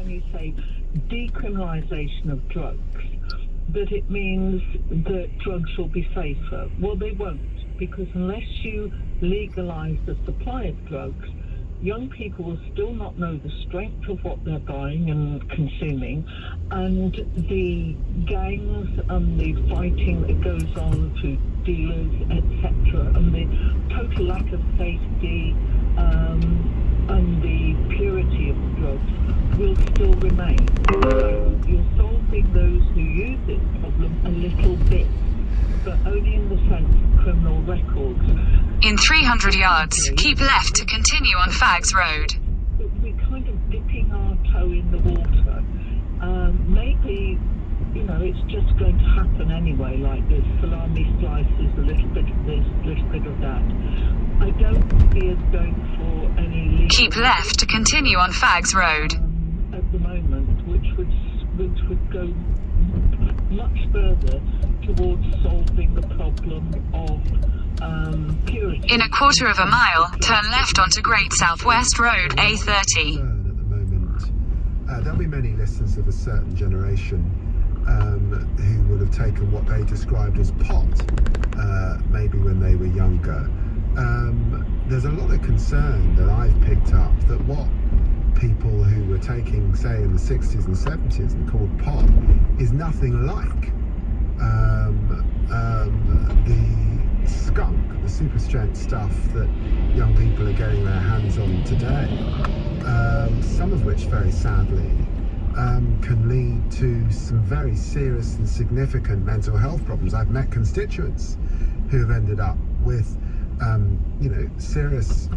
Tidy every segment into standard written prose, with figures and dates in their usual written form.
when you say decriminalisation of drugs, that it means that drugs will be safer. Well, they won't, because unless you legalise the supply of drugs, young people will still not know the strength of what they're buying and consuming, and the gangs and the fighting that goes on to dealers, etc., and the total lack of safety and the purity of the drugs will still remain. So you're solving those who use this problem a little bit, but only in the sense of criminal records. In 300 yards, keep left to continue on Fags Road. We're kind of dipping our toe in the water. Maybe, it's just going to happen anyway, like this. Salami slices, a little bit of this, a little bit of that. I don't see us going for any legal... Keep left to continue on Fags Road. At the moment, which would go much further towards solving the problem of purity. In a quarter of a mile, turn left onto Great Southwest Road, A30. At the moment, there'll be many listeners of a certain generation who would have taken what they described as pot, maybe when they were younger. There's a lot of concern that I've picked up that what people who were taking, say, in the 60s and 70s and called pot is nothing like the skunk, the super strength stuff that young people are getting their hands on today, some of which very sadly can lead to some very serious and significant mental health problems. I've met constituents who have ended up with serious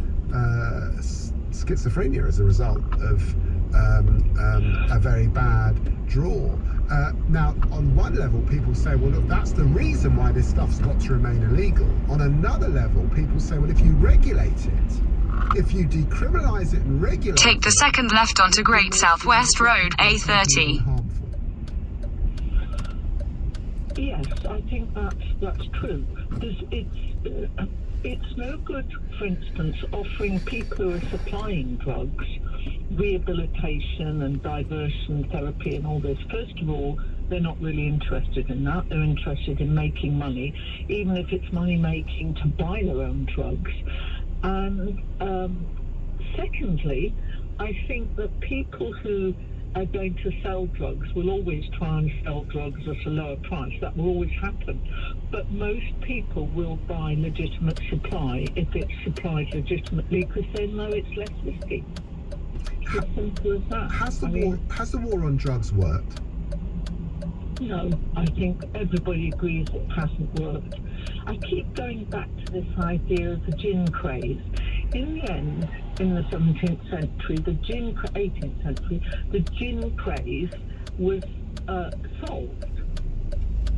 schizophrenia as a result of a very bad draw. Now, on one level, people say, well, look, that's the reason why this stuff's got to remain illegal. On another level, people say, well, if you regulate it, if you decriminalise it and regulate it... Take the second left onto Great Southwest Road, A30. Yes, I think that's true. It's no good, for instance, offering people who are supplying drugs rehabilitation and diversion therapy and all this. First of all, they're not really interested in that. They're interested in making money, even if it's money making to buy their own drugs. And secondly, I think that people who are going to sell drugs will always try and sell drugs at a lower price. That will always happen. But most people will buy legitimate supply if it's supplied legitimately, because they know it's less risky. It's as simple as that. Has the war on drugs worked? No, I think everybody agrees it hasn't worked. I keep going back to this idea of the gin craze. In the end, in the 17th century, 18th century, the gin craze was solved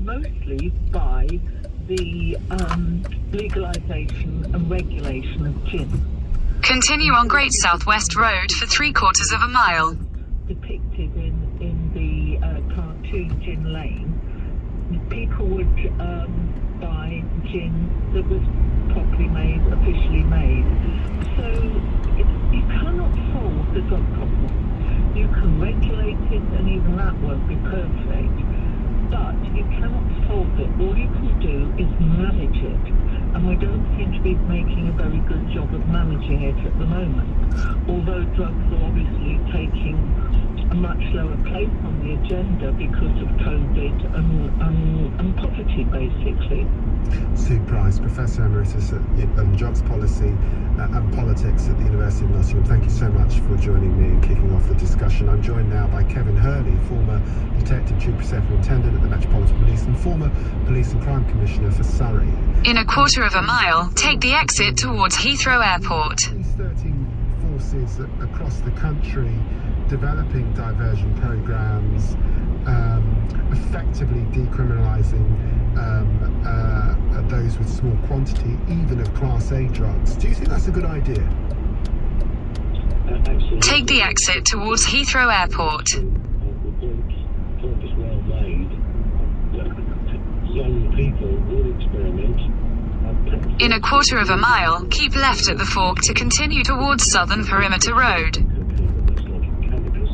mostly by the legalisation and regulation of gin. Continue on Great Southwest Road for 3/4 of a mile. Depicted in the cartoon Gin Lane, people would buy gin that was properly made, officially made. So you cannot solve the drug problem. You can regulate it, and even that won't be perfect, but you cannot solve it. All you can do is manage it, and we don't seem to be making a very good job of managing it at the moment, although drugs are obviously taking a much lower place on the agenda because of COVID and poverty, basically. Sue Price, Professor Emeritus on Drugs Policy and Politics at the University of Nottingham. Thank you so much for joining me and kicking off the discussion. I'm joined now by Kevin Hurley, former Detective Troop Superintendent at the Metropolitan Police and former Police and Crime Commissioner for Surrey. In 1/4 of a mile, take the exit towards Heathrow Airport. Police 13 forces across the country developing diversion programs, effectively decriminalising those with small quantity, even of Class A drugs. Do you think that's a good idea? Take the exit towards Heathrow Airport. The point is well made. Young people will experiment. In 1/4 of a mile, keep left at the fork to continue towards Southern Perimeter Road. Cannabis.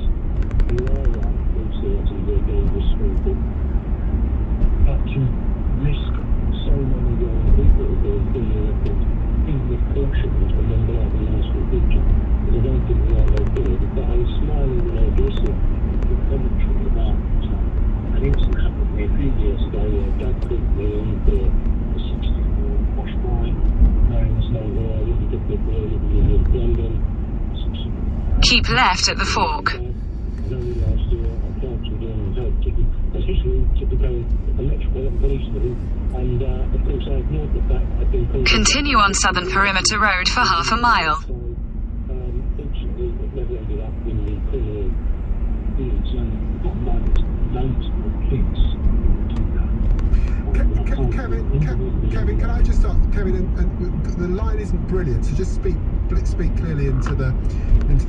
for the 64 wash boy. There's no really good boy living in London. Keep left at the fork. And only last year I cancelled him and ticket, especially to become a Metropolitan Policeman. And of course I ignored the fact I'd been called. Continue on Southern Perimeter Road for half a mile. So, fortunately, it never ended up in the criminal fields. And bottom line is, loads of kids Kevin, can I just start? Kevin, and the line isn't brilliant, so just speak clearly into the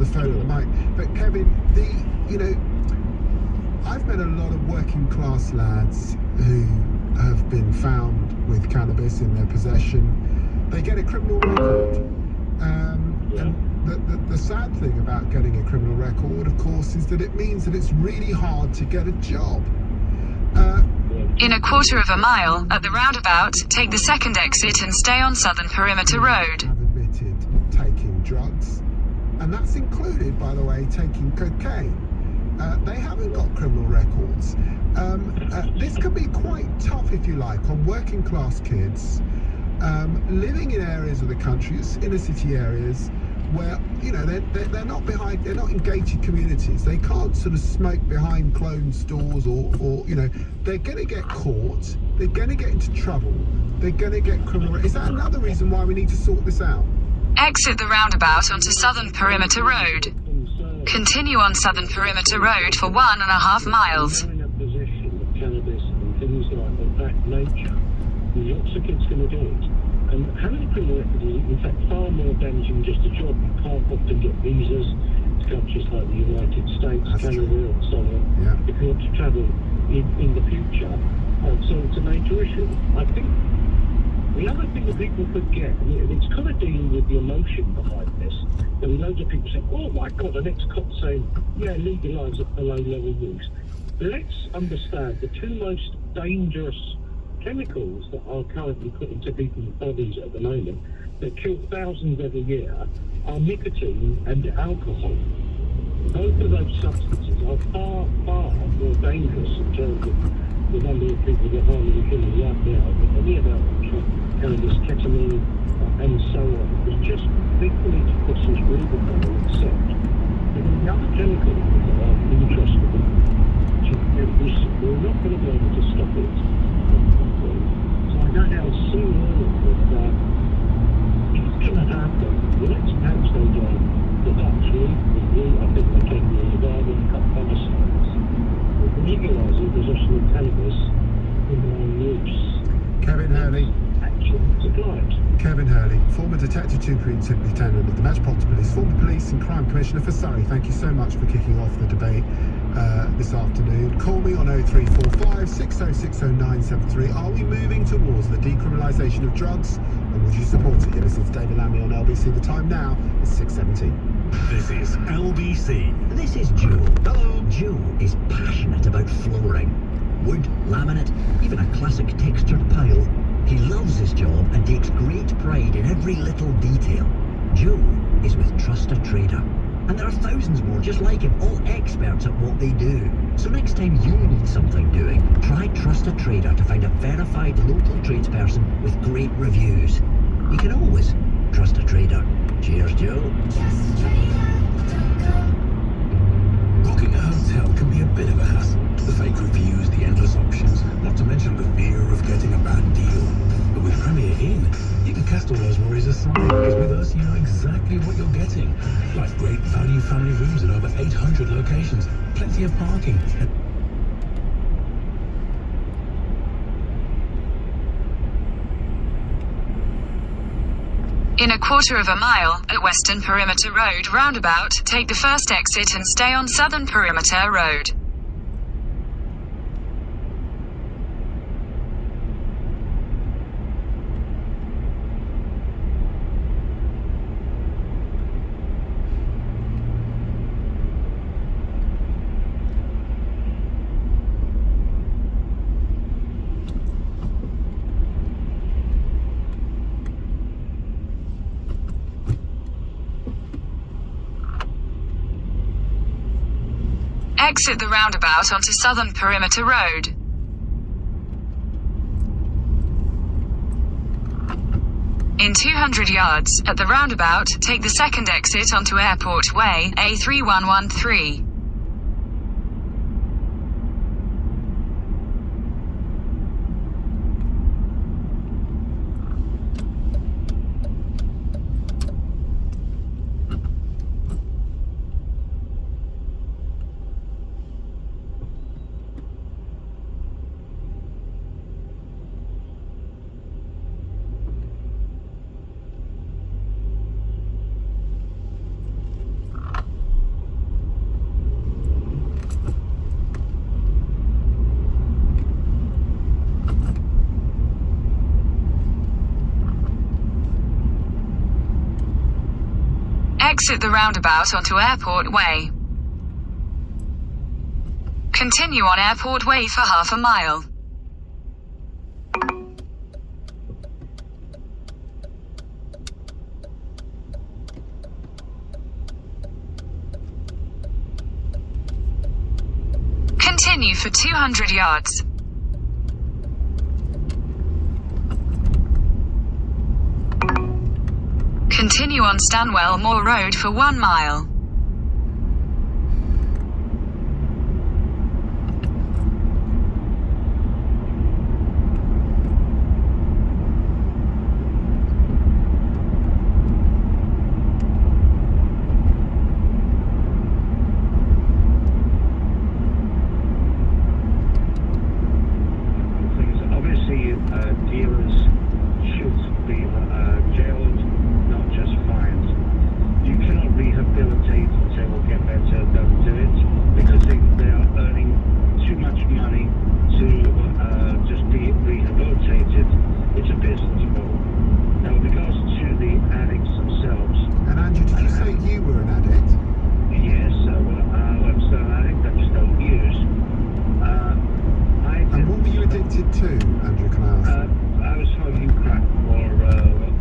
phone or the mic. But Kevin, I've met a lot of working class lads who have been found with cannabis in their possession. They get a criminal record. And the sad thing about getting a criminal record, of course, is that it means that it's really hard to get a job. In a quarter of a mile, at the roundabout, take the second exit and stay on Southern Perimeter Road. Have admitted taking drugs, and that's included, by the way, taking cocaine. They haven't got criminal records. This can be quite tough, if you like, on working class kids living in areas of the country, inner city areas, where they're not in gated communities. They can't sort of smoke behind closed stores, or they're going to get caught. They're going to get into trouble. They're going to get criminal. Is that another reason why we need to sort this out? Exit the roundabout onto Southern Perimeter Road. Continue on Southern Perimeter Road for 1.5 miles. Possession of cannabis and things like that nature, lots of kids going to do it. And having a criminal record is, in fact, far more damaging than just a job. You can't often get visas to countries like the United States, Canada, and so on. Yeah. If you want to travel in the future, so it's a major issue. I think the other thing that people forget, and it's kind of dealing with the emotion behind this. There were loads of people saying, "Oh my God," the next cop saying, "Yeah, legalise low-level use." Let's understand the two most dangerous chemicals that are currently put into people's bodies at the moment that kill thousands every year are nicotine and alcohol. Both of those substances are far, far more dangerous in terms of the number of people that are harming and killing right now than any of our cannabis, ketamine, and so on. It's just people need to put some screws in them and accept. And then the other chemicals that are interesting, we're not going to be able to stop it. So I don't know soon that it's going to happen. The next patch they do, the Dutch I think they're taking the environment cut homicides, legalising possession of cannabis in their own use. Kevin Hurley. Kevin Hurley, former Detective Superintendent of the Metropolitan Police, former Police and Crime Commissioner for Surrey. Thank you so much for kicking off the debate this afternoon. Call me on 0345 6060973. Are we moving towards the decriminalisation of drugs, and would you support it? You're listening to David Lammy on LBC. The time now is 6:17. This is LBC. This is Joe. Hello. Joe is passionate about flooring. Wood, laminate, even a classic textured pile. He loves his job and takes great pride in every little detail. Joe is with Trust a Trader. And there are thousands more just like him, all experts at what they do. So next time you need something doing, try Trust a Trader to find a verified local tradesperson with great reviews. You can always trust a trader. Cheers, Joe. Booking a hotel can be a bit of a hassle. The fake reviews, the endless options, not to mention the fear of getting a bad deal. But with Premier Inn, you can cast all those worries aside, because with us you know exactly what you're getting. Like great value family rooms at over 800 locations, plenty of parking, and In a quarter of a mile, at Western Perimeter Road roundabout, take the first exit and stay on Southern Perimeter Road. Exit the roundabout onto Southern Perimeter Road. In 200 yards, at the roundabout, take the second exit onto Airport Way, A3113. Exit the roundabout onto Airport Way. Continue on Airport Way for half a mile. Continue for 200 yards. Continue on Stanwell Moor Road for 1 mile. Obviously, dealers should be jailed, not just fined. You cannot rehabilitate and say, well, get better, don't do it, because they are earning too much money to just be rehabilitated. It's a business model. Now, with regards to the addicts themselves... And Andrew, did you say you were an addict? Yes, I'm still an addict, I just don't use. And what were you addicted to, Andrew, can I ask? I was smoking crack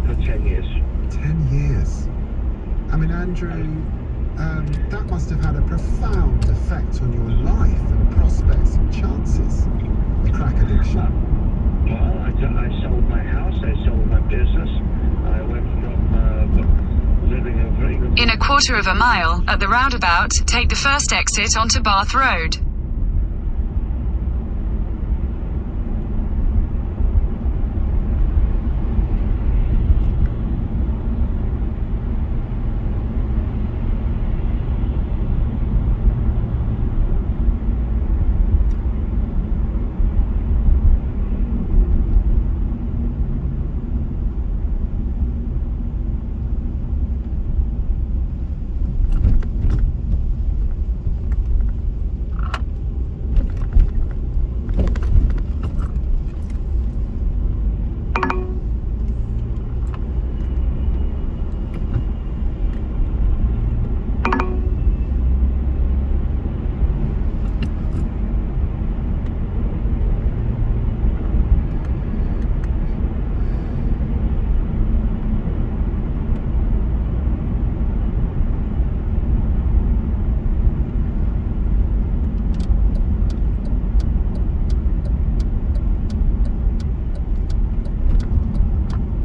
for 10 years. 10 years. I mean, Andrew, that must have had a profound effect on your life and prospects and chances, the crack addiction. Well, I sold my house, I sold my business. I went from living a very good... In a quarter of a mile, at the roundabout, take the first exit onto Bath Road.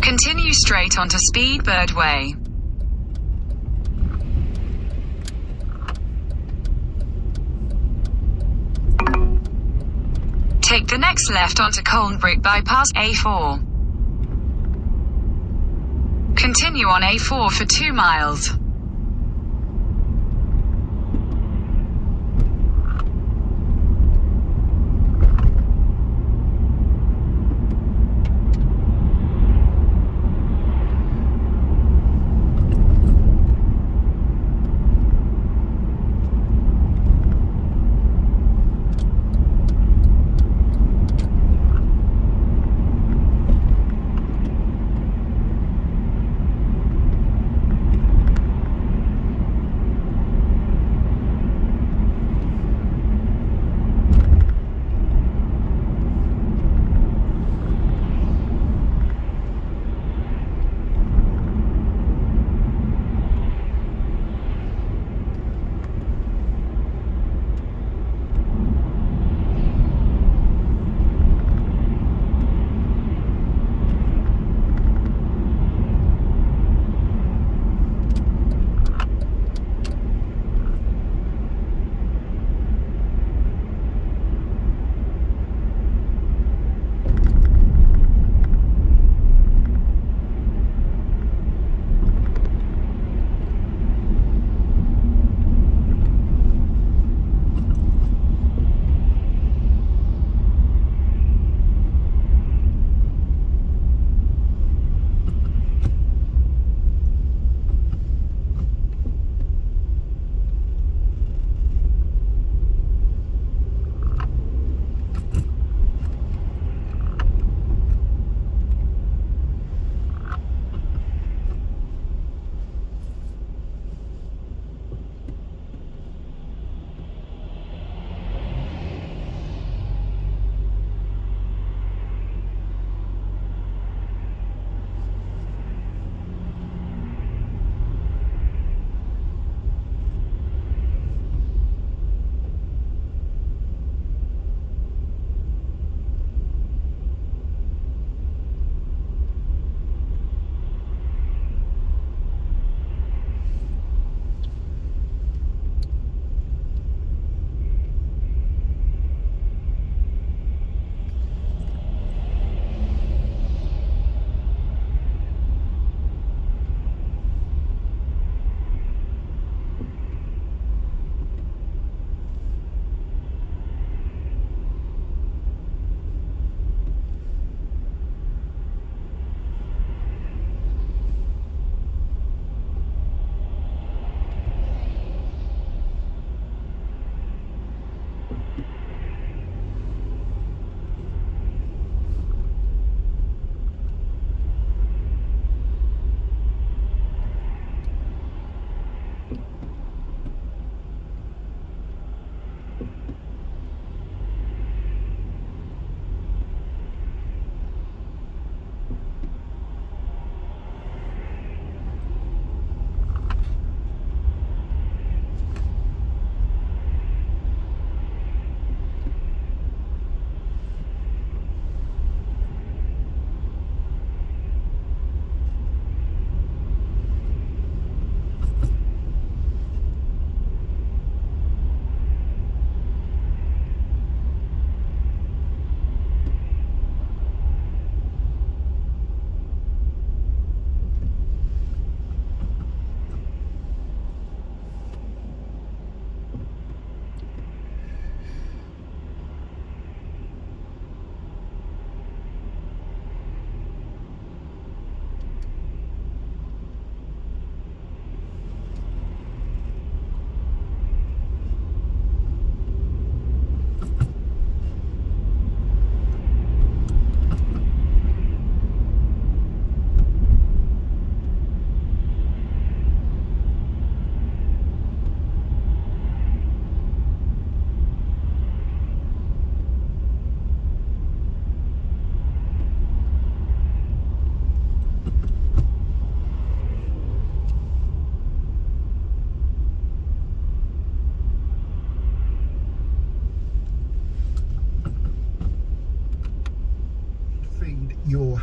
Continue straight onto Speedbird Way. Take the next left onto Colnbrick Bypass A4. Continue on A4 for 2 miles.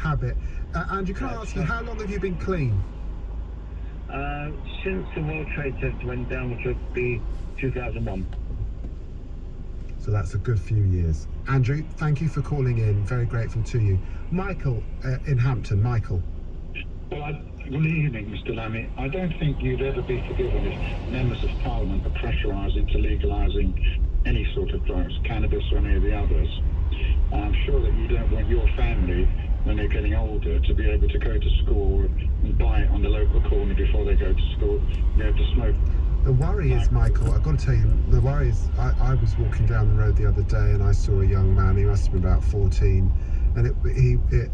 habit. Andrew, can I ask you, how long have you been clean? Since the World Trade Center went down, which would be 2001. So that's a good few years. Andrew, thank you for calling in. Very grateful to you. Michael in Hampton. Michael. Well, good evening, Mr. Lammy. I don't think you'd ever be forgiven if members of Parliament are pressurised into legalising any sort of drugs, cannabis or any of the others. I'm sure that you don't want your family, when they're getting older, to be able to go to school and buy it on the local corner before they go to school, be able to smoke. The worry is, Michael, I've got to tell you, the worry is, I was walking down the road the other day and I saw a young man, he must have been about 14, and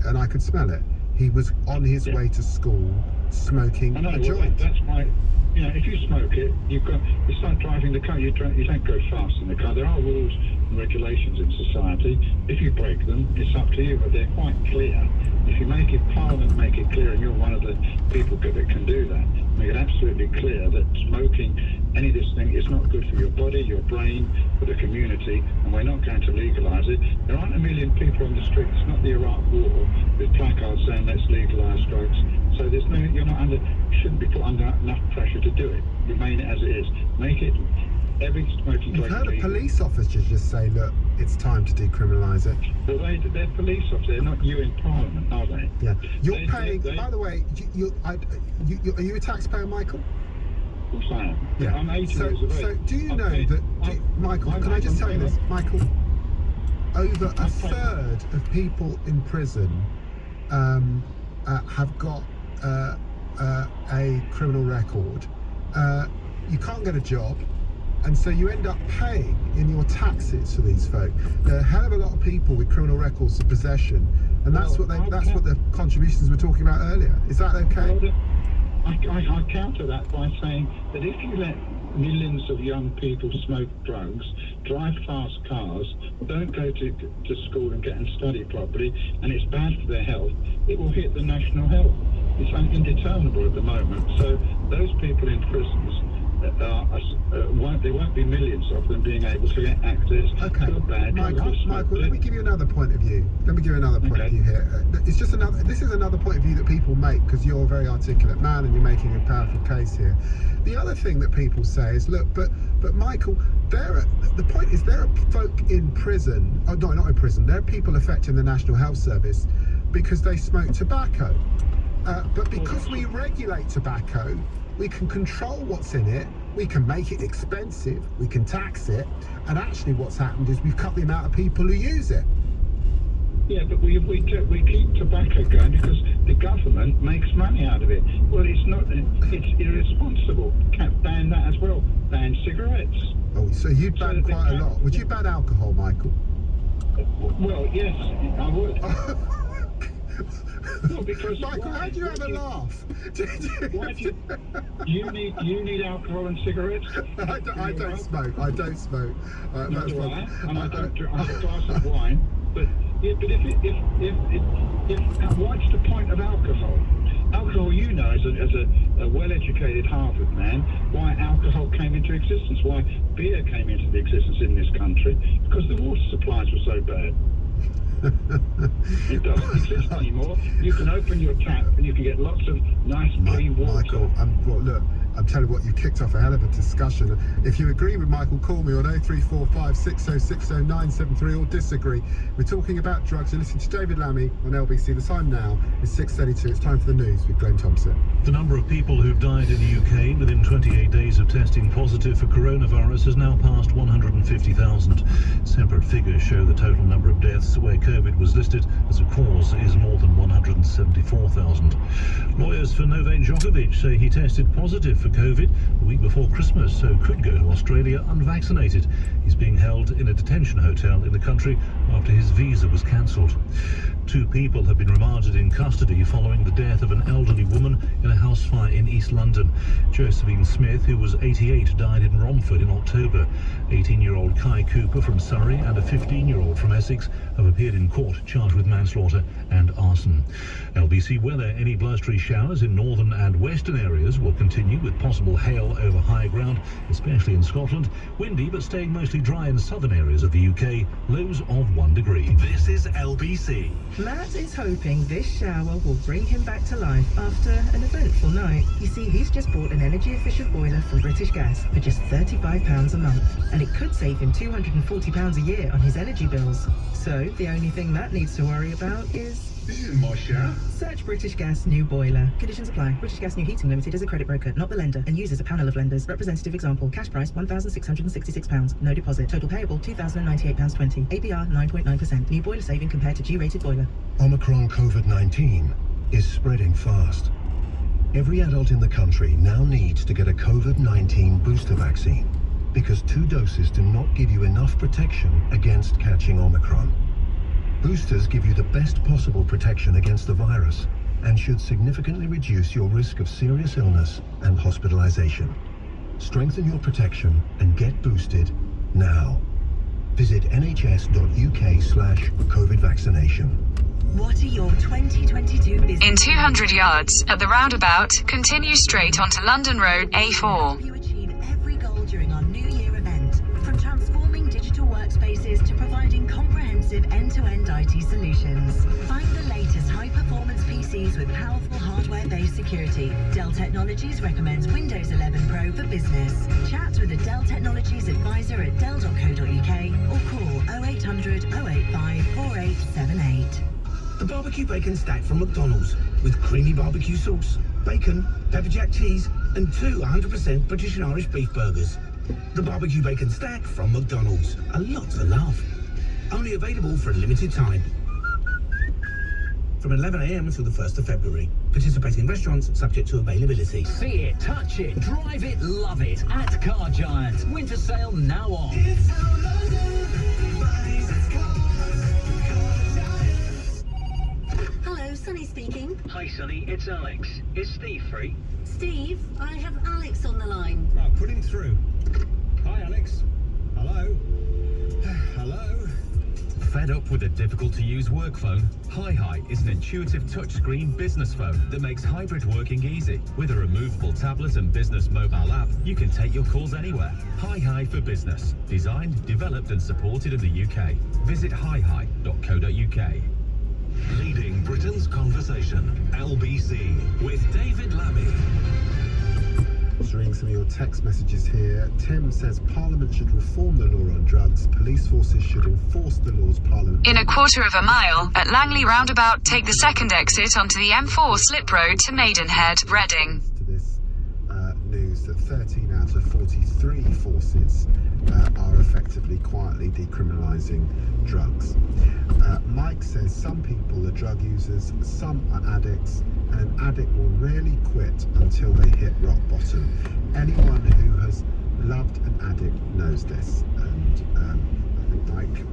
and I could smell it. He was on his way to school smoking a joint. That's why, you know, if you smoke it, it's like driving the car. You don't go fast in the car. There are rules and regulations in society. If you break them, it's up to you, but they're quite clear. If you make it, Parliament make it clear, and you're one of the people that can do that, make it absolutely clear that smoking any of this thing is not good for your body, your brain, for the community, and we're not going to legalise it. There aren't a million people on the streets. It's not the Iraq War with placards saying let's legalise drugs. So there's no, shouldn't be put under enough pressure to do it. Remain it as it is. Make it every smoking You've drug. heard a police officer just say, look, it's time to decriminalise it. Well, they're police officers. They're not you in Parliament, are they? Yeah. You're paying, by the way, are you a taxpayer, Michael? Of course I am. Yeah. I'm 80 years of age. So do you know that, Michael, can I just tell you this, Michael? Over a third of people in prison have got a criminal record. You can't get a job, and so you end up paying in your taxes for these folk. There are a hell of a lot of people with criminal records of possession, and that's what the contributions we're talking about earlier. Is that okay? Well, I counter that by saying that if you let millions of young people smoke drugs, drive fast cars, don't go to school and get and study properly, and it's bad for their health, it will hit the national health. It's indeterminable at the moment. So those people in prisons, there won't be millions of them being able to get access to a bad Michael, let me give you another point of view. Of view here. This is another point of view that people make, because you're a very articulate man and you're making a powerful case here. The other thing that people say is, look, but Michael, the point is there are folk in prison, not in prison, there are people affecting the National Health Service because they smoke tobacco. But because we regulate tobacco, we can control what's in it, we can make it expensive, we can tax it, and actually what's happened is we've cut the amount of people who use it. Yeah, but we keep tobacco going because the government makes money out of it. Well, it's irresponsible. Can't ban that as well. Ban cigarettes. Oh, so you'd ban quite a lot. Would you ban alcohol, Michael? Well, yes, I would. Well, because Michael, how do you have a laugh? You need alcohol and cigarettes? I don't smoke. I don't smoke. Nor do I. And I don't drink. I have a glass of wine. But if what's the point of alcohol? Alcohol, you know, as a well-educated Harvard man, why alcohol came into existence, why beer came into the existence in this country, because the water supplies were so bad. It doesn't exist anymore. You can open your tap and you can get lots of nice clean water. Michael, look, I'm telling you what, you kicked off a hell of a discussion. If you agree with Michael, call me on 0345 6060 973 or disagree. We're talking about drugs. You're listening to David Lammy on LBC. The time now is 6:32. It's time for the news with Glenn Thompson. The number of people who've died in the UK within 28 days of testing positive for coronavirus has now passed 150,000. Separate figures show the total number of deaths where COVID was listed as a cause is more than 174,000. Lawyers for Novak Djokovic say he tested positive for COVID the week before Christmas, so could go to Australia unvaccinated. He's being held in a detention hotel in the country after his visa was cancelled. 2 people have been remanded in custody following the death of an elderly woman in a house fire in East London. Josephine Smith, who was 88, died in Romford in October. 18-year-old Kai Cooper from Surrey and a 15-year-old from Essex have appeared in court charged with manslaughter and arson. LBC weather: any blustery showers in northern and western areas will continue with possible hail over high ground, especially in Scotland. Windy but staying mostly dry in southern areas of the UK. Lows of 1 degree. This is LBC. Matt is hoping this shower will bring him back to life after an eventful night. You see, he's just bought an energy-efficient boiler from British Gas for just £35 a month, and it could save him £240 a year on his energy bills. So the only thing Matt needs to worry about is... This isn't my shower. Search British Gas new boiler. Conditions apply. British Gas New Heating Limited is a credit broker, not the lender, and uses a panel of lenders. Representative example. Cash price £1,666. No deposit. Total payable £2,098.20. APR 9.9%. New boiler saving compared to G-rated boiler. Omicron COVID-19 is spreading fast. Every adult in the country now needs to get a COVID-19 booster vaccine because 2 doses do not give you enough protection against catching Omicron. Boosters give you the best possible protection against the virus and should significantly reduce your risk of serious illness and hospitalization. Strengthen your protection and get boosted now. Visit nhs.uk/COVID vaccination. What are your 2022 business? In 200 yards, at the roundabout, continue straight onto London Road, A4. You achieve every goal during our New Year event, from transforming digital workspaces to providing comprehensive end-to-end IT solutions. Find the latest high-performance PCs with powerful hardware-based security. Dell Technologies recommends Windows 11 Pro for business. Chat with a Dell Technologies advisor at dell.co.uk or call 0800 085 4878. The barbecue bacon stack from McDonald's with creamy barbecue sauce, bacon, pepper jack cheese, and 2 100% British and Irish beef burgers. The barbecue bacon stack from McDonald's. A lot to love. Only available for a limited time. From 11 a.m. until the 1st of February. Participating restaurants subject to availability. See it, touch it, drive it, love it at Car Giant. Winter sale now on. Hello, Sunny speaking. Hi Sonny, it's Alex. Is Steve free? Steve, I have Alex on the line. Right, put him through. Hi Alex. Hello. Hello. Fed up with a difficult-to-use work phone? Hi is an intuitive touchscreen business phone that makes hybrid working easy. With a removable tablet and business mobile app, you can take your calls anywhere. Hi for Business. Designed, developed and supported in the UK. Visit hihi.co.uk. Leading Britain's conversation. LBC with David Lammy. Just reading some of your text messages here. Tim says Parliament should reform the law on drugs. Police forces should enforce the laws Parliament... In a quarter of a mile, at Langley roundabout, take the second exit onto the M4 slip road to Maidenhead, Reading. To this news that 13 out of 43 forces are effectively quietly decriminalising drugs. Mike says some people are drug users, some are addicts, and an addict will rarely quit until they hit rock bottom. Anyone who has loved an addict knows this, and I think, Mike,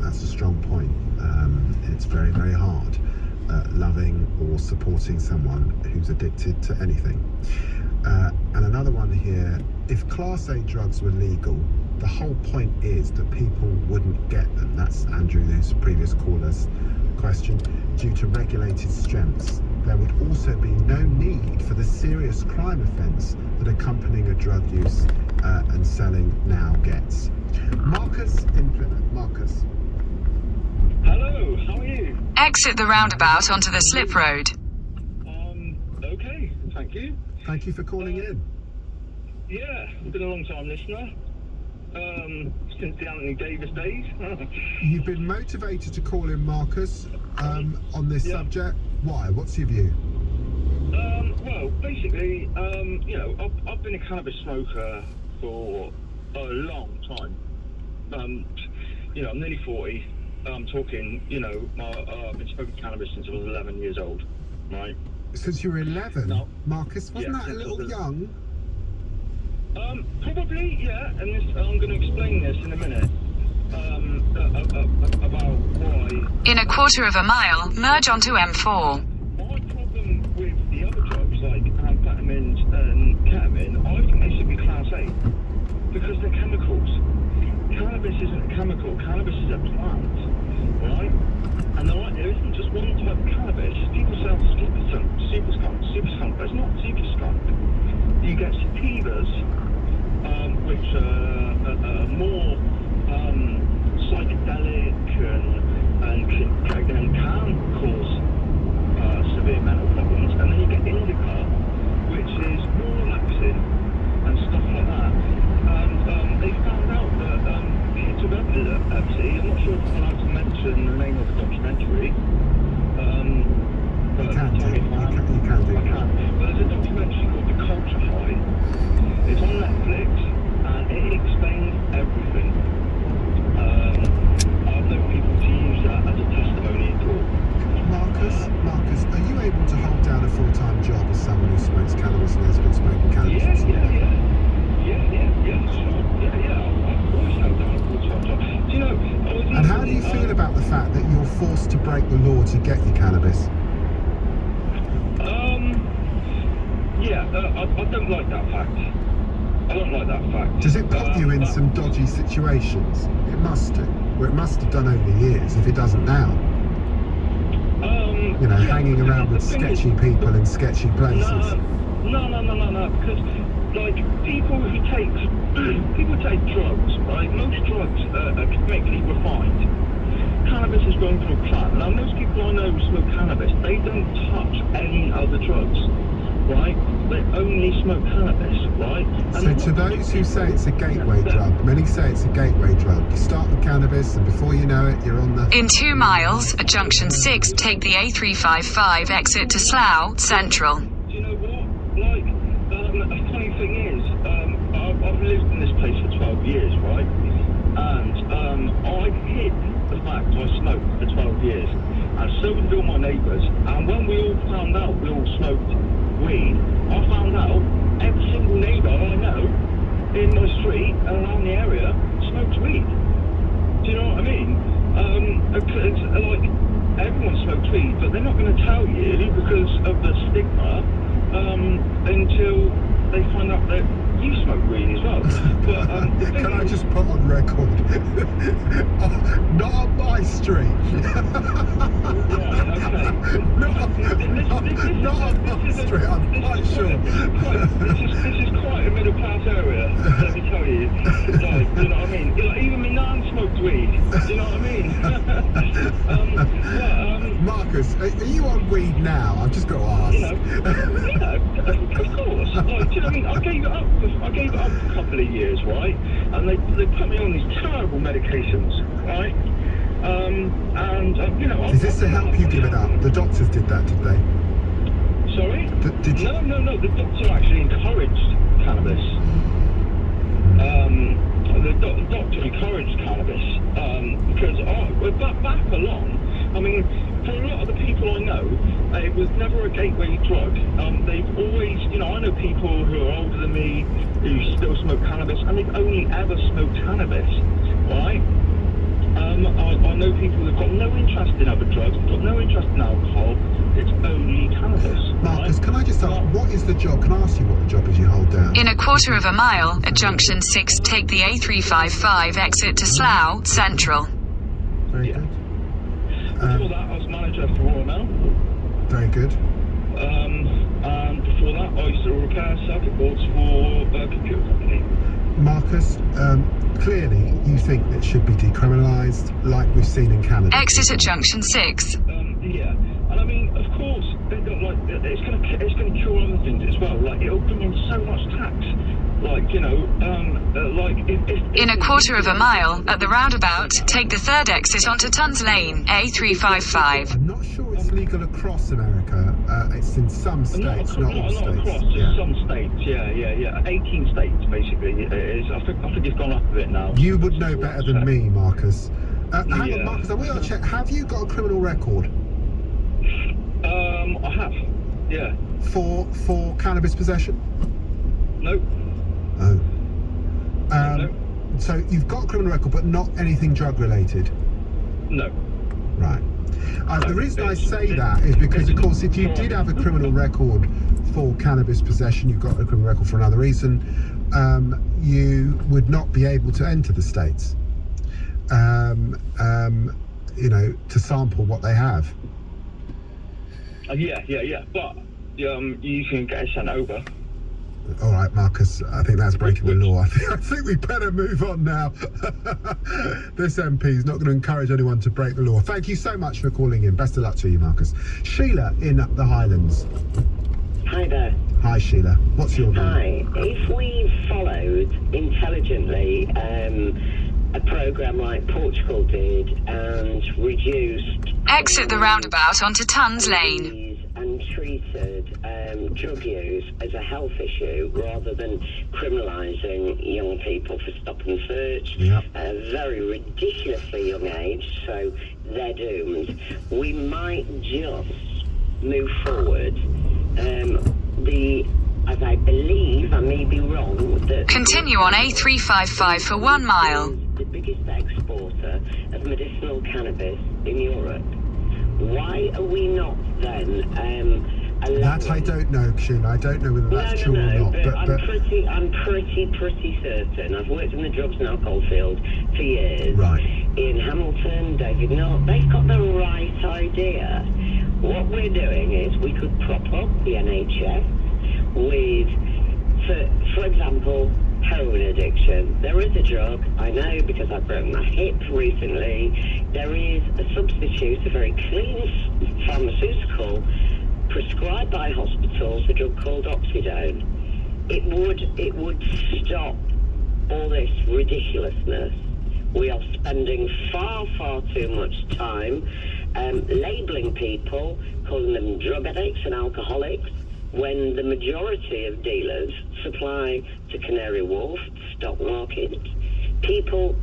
that's a strong point. It's very, very hard loving or supporting someone who's addicted to anything. And another one here, if Class A drugs were legal, the whole point is that people wouldn't get them. That's Andrew's previous caller's question. Due to regulated strengths, there would also be no need for the serious crime offence that accompanying a drug use and selling now gets. Marcus in Plymouth. Marcus. Hello, how are you? Exit the roundabout onto the slip road. Okay, thank you. Thank you for calling in. Yeah, been a long time listener. Since the Anthony Davis days. You've been motivated to call in, Marcus, on this subject. Why? What's your view? Well, basically, I've been a cannabis smoker for a long time. I'm nearly 40. I'm talking, I've been smoking cannabis since I was 11 years old, right? Since you were 11? No. Marcus, wasn't that a little young? Probably, yeah, and I'm going to explain this in a minute, about why. In a quarter of a mile, merge onto M4. My problem with the other drugs, like amphetamines and ketamine, I think they should be Class A, because they're chemicals. Cannabis isn't a chemical, cannabis is a plant, right? And there isn't just one type of cannabis. People sell super skunk. There's not super skunk. You get sativas, which are more psychedelic and cannabis name of the documentary. You can do. You can do. I can. But there's a documentary called The Culture High. It's on Netflix, and it explains everything. I've known people to use that as a testimony in court. Marcus, are you able to hold down a full-time job as someone who smokes cannabis and has been smoking cannabis? Yeah. I've always held down a full-time job. Do you know, I was And how do you feel about the fact that you're forced to break the law to get your cannabis? I don't like that fact. I don't like that fact. Does it put you in some dodgy situations? It must do. Well, it must have done over the years, if it doesn't now. Hanging around with sketchy people in sketchy places. No, because, like, people take drugs, right? Most drugs are chemically refined. Cannabis is grown from a plant. Now, most people I know who smoke cannabis, they don't touch any other drugs, right? They only smoke cannabis, right? And So to those who say it's a gateway drug, many say it's a gateway drug. You start with cannabis and before you know it, you're on the... In 2 miles, at junction 6, take the A355 exit to Slough Central. Do you know what? Like, a funny thing is, I've lived in this place for 12 years, right? And I hid the fact I smoked for 12 years. And so did all my neighbours. And when we all found out we all smoked weed, I found out every single neighbour I know in my street and around the area smokes weed. Do you know what I mean? It's like, everyone smokes weed, but they're not going to tell you because of the stigma until they find out that you smoke weed as well. But Can I just put on record? Not on my street. Not on my street, I'm quite sure. This is quite a middle class area, let me tell you. Like, do you know what I mean? Like, even my nan smoked weed. Do you know what I mean? Marcus, are you on weed now? I've just got to ask. Of course. Like, do you know what I mean? I gave it up for a couple of years, right? And they put me on these terrible medications, right? Is this to help you give it up? The doctors did that, did they? Sorry? Did you? No. The doctor actually encouraged cannabis. The doctor encouraged cannabis because back along. I mean, for a lot of the people I know, it was never a gateway drug. They've always, I know people who are older than me who still smoke cannabis, and they've only ever smoked cannabis, right? I know people who've got no interest in other drugs, got no interest in alcohol. It's only cannabis. Marcus, can I just ask, what is the job? Can I ask you what the job is you hold down? In a 1/4 mile, at junction 6, take the A355 exit to Slough Central. Very good. Before that, I was manager for Royal Mail. Very good. And before that, I used to repair circuit boards for a computer company. Marcus, clearly you think it should be decriminalised, like we've seen in Canada. Exit at junction 6. Yeah, and I mean, of course, it's going to cure other things as well. Like, it'll bring in so much tax. Like, In a 1/4 mile, at the roundabout, take the 3rd exit onto Tuns Lane, A355. I'm not sure it's legal across America. It's in some states, not all states. Across, some states, yeah. 18 states, basically, it is. I think it's gone up a bit now. You would know better than me, Marcus. Hang on, Marcus, I want to check. Have you got a criminal record? I have, yeah. For cannabis possession? No. Oh. No. So you've got a criminal record, but not anything drug related? No. Right. The reason I say that is because, of course, if you did have a criminal record for cannabis possession, you've got a criminal record for another reason, you would not be able to enter the States, to sample what they have. Yeah. But you can get it sent over. All right, Marcus, I think that's breaking the law. I think we better move on now. This MP is not going to encourage anyone to break the law. Thank you so much for calling in. Best of luck to you, Marcus. Sheila in the Highlands. Hi there. Hi, Sheila. What's your name? Hi. If we followed intelligently a program like Portugal did and reduced Exit the roundabout onto Tons Lane. and treated drug use as a health issue rather than criminalising young people for stop and search at a very ridiculously young age, so they're doomed. We might just move forward. As I believe, I may be wrong, that Continue on A355 for 1 mile. the biggest exporter of medicinal cannabis in Europe. Why are we not then That I don't know, Sheila. I don't know whether that's true or not. But But I'm pretty certain. I've worked in the drugs and alcohol field for years. Right. In Hamilton, David North, they've got the right idea. What we're doing is we could prop up the NHS with, for example, heroin addiction. There is a drug, I know because I broke my hip recently. There is a substitute, a very clean pharmaceutical prescribed by hospitals, a drug called oxidone. It would stop all this ridiculousness. We are spending far too much time labelling people, calling them drug addicts and alcoholics, when the majority of dealers supply to Canary Wharf, stock market, people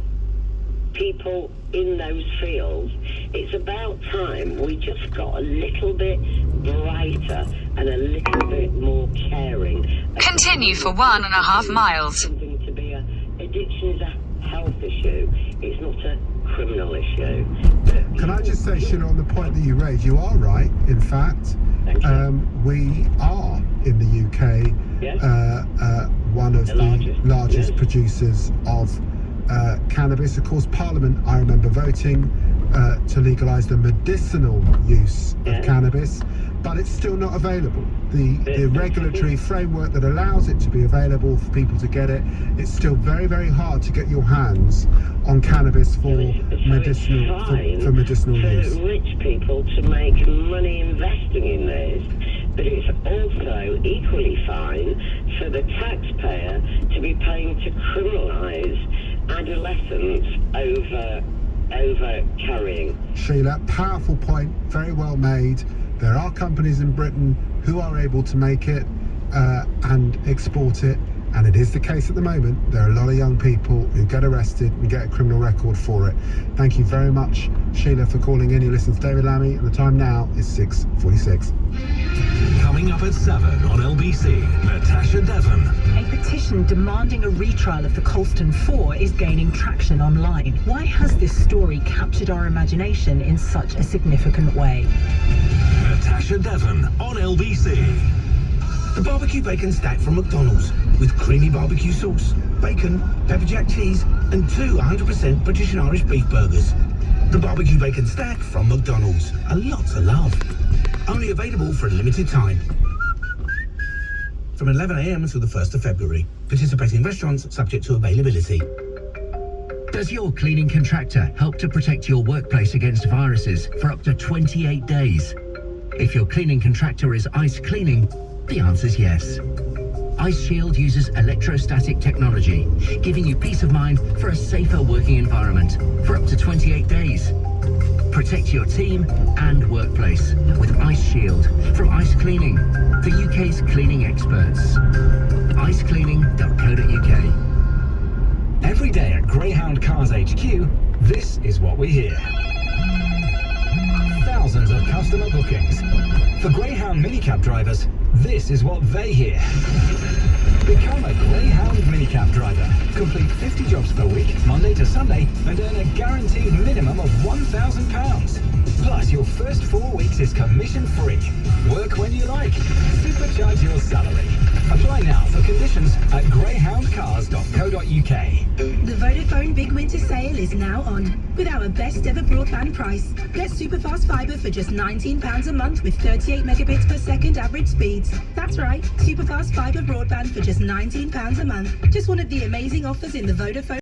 in those fields. It's about time we just got a little bit brighter and a little bit more caring. Continue for 1.5 miles. Something to be addiction is a health issue. It's not a criminal issue. can I just say, Sheila, on the point that you raised, you are right. In fact, we are in the UK one of the largest producers of cannabis. Of course, Parliament, I remember voting to legalise the medicinal use of cannabis, but it's still not available. The regulatory framework that allows it to be available for people to get it, it's still very hard to get your hands on cannabis for medicinal use. For rich people to make money investing in this, but it's also equally fine for the taxpayer to be paying to criminalise adolescents over carrying. Sheila, powerful point, very well made. There are companies in Britain who are able to make it and export it, and it is the case at the moment. There are a lot of young people who get arrested and get a criminal record for it. Thank you very much, Sheila, for calling in. You listen to David Lammy, and the time now is 6:46. Coming up at 7 on LBC, Natasha Devon. A petition demanding a retrial of the Colston 4 is gaining traction online. Why has this story captured our imagination in such a significant way? Natasha Devon on LBC. The barbecue bacon stack from McDonald's with creamy barbecue sauce, bacon, pepper jack cheese and 2 100% British and Irish beef burgers. The barbecue bacon stack from McDonald's. A lot to love. Only available for a limited time. From 11 a.m. until the 1st of February. Participating restaurants subject to availability. Does your cleaning contractor help to protect your workplace against viruses for up to 28 days? If your cleaning contractor is ice cleaning, the answer's yes. Ice Shield uses electrostatic technology, giving you peace of mind for a safer working environment for up to 28 days. Protect your team and workplace with Ice Shield from Ice Cleaning, the UK's cleaning experts. icecleaning.co.uk. Every day at Greyhound Cars HQ, this is what we hear. Thousands of customer bookings. For Greyhound minicab drivers, this is what they hear. Become a Greyhound minicab driver. Complete 50 jobs per week, Monday to Sunday, and earn a guaranteed minimum of £1,000. Plus, your first 4 weeks is commission-free. Work when you like. Supercharge your salary. Apply now for conditions at greyhoundcars.co.uk. The Vodafone Big Winter Sale is now on. With our best ever broadband price. Get superfast fibre for just £19 a month with 38 megabits per second average speeds. That's right, superfast fibre broadband for just £19 a month. Just one of the amazing offers in the Vodafone